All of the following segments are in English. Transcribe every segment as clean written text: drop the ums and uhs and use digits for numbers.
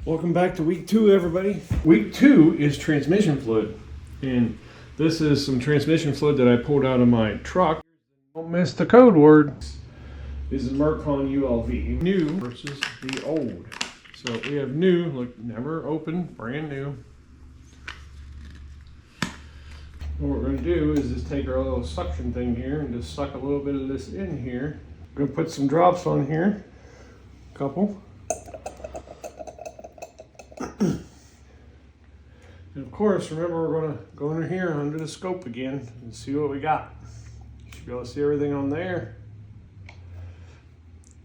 Welcome back to week 2, everybody. Week 2 is transmission fluid, and this is some transmission fluid that I pulled out of my truck. Don't miss the code word. This is Mercon ULV, new versus the old. So we have new, look, never opened, brand new. What we're going to do is just take our little suction thing here and just suck a little bit of this in here. I'm going to put some drops on here, a couple. And of course, remember, we're going to go under here under the scope again and see what we got. You should be able to see everything on there.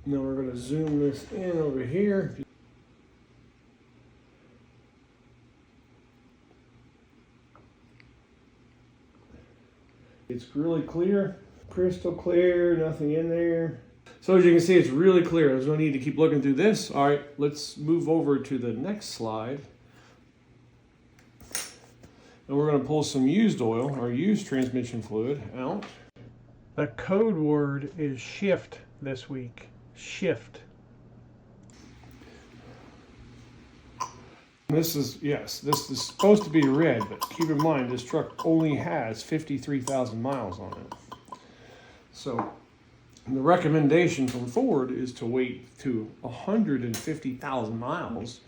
Now we're going to zoom this in over here. It's really clear, crystal clear, nothing in there. So as you can see, it's really clear. There's no need to keep looking through this. All right, let's move over to the next slide. And we're going to pull some used oil, or used transmission fluid, out. The code word is shift this week. Shift. This is, yes, this is supposed to be red, but keep in mind this truck only has 53,000 miles on it. So the recommendation from Ford is to wait to 150,000 miles.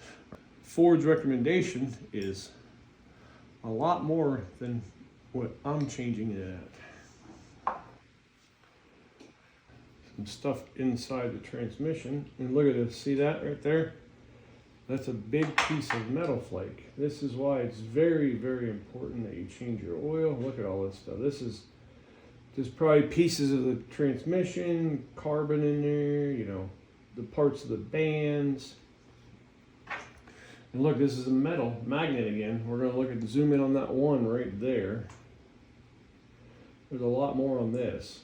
Ford's recommendation is a lot more than what I'm changing it at. Some stuff inside the transmission, and look at this, see that right there? That's a big piece of metal flake. This is why it's very, very important that you change your oil. Look at all this stuff. This is just probably pieces of the transmission, carbon in there, you know, the parts of the bands. And look, this is a metal magnet again. We're going to look at, zoom in on that one right there. There's a lot more on this.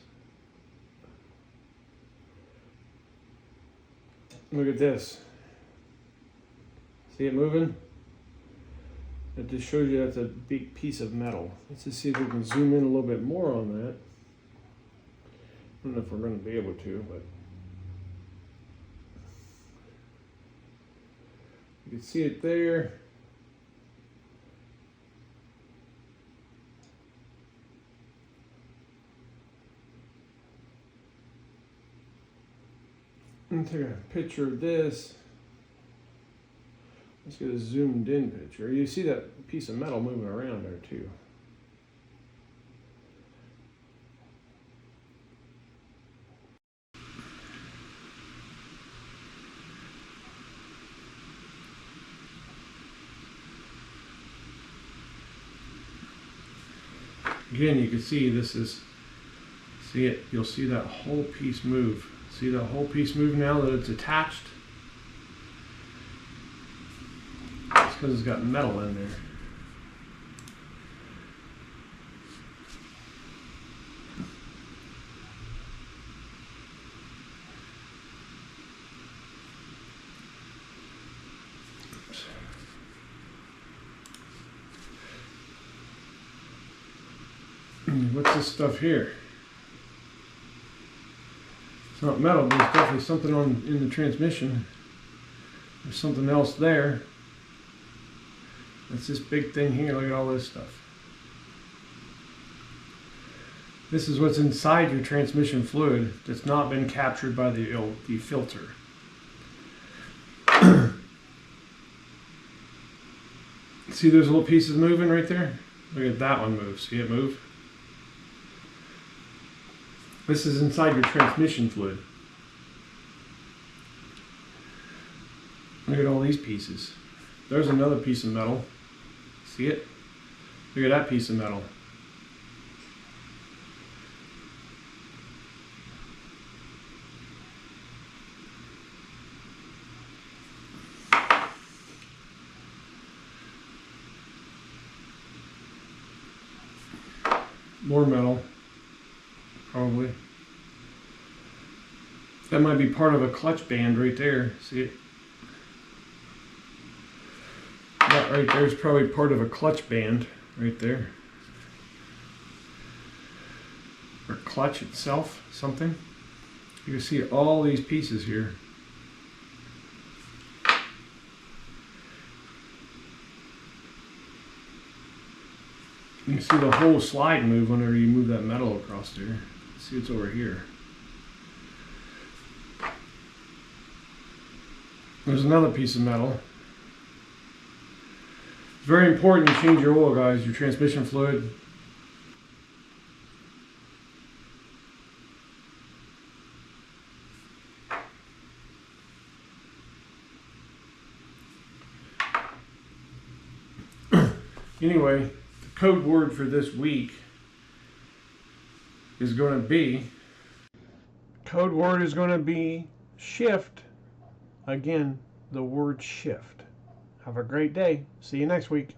Look at this. See it moving? It just shows you that's a big piece of metal. Let's just see if we can zoom in a little bit more on that. I don't know if we're going to be able to, but you can see it there. Let me take a picture of this. Let's get a zoomed in picture. You see that piece of metal moving around there too. Again, you can see this is, see it, you'll see that whole piece move. See that whole piece move now that it's attached? It's because it's got metal in there. Oops. What's this stuff here? It's not metal, but there's definitely something in the transmission. There's something else there. That's this big thing here. Look at all this stuff. This is what's inside your transmission fluid that's not been captured by the filter. See those little pieces moving right there? Look at that one move. See it move? This is inside your transmission fluid. Look at all these pieces. There's another piece of metal. See it? Look at that piece of metal. More metal. Probably. That might be part of a clutch band right there. See it? That right there is probably part of a clutch band right there. Or clutch itself, something. You can see all these pieces here. You can see the whole slide move whenever you move that metal across there. See, it's over here. There's another piece of metal. It's very important you change your oil, guys, your transmission fluid. Anyway, the code word for this week is going to be, shift. Again, the word shift. Have a great day. See you next week.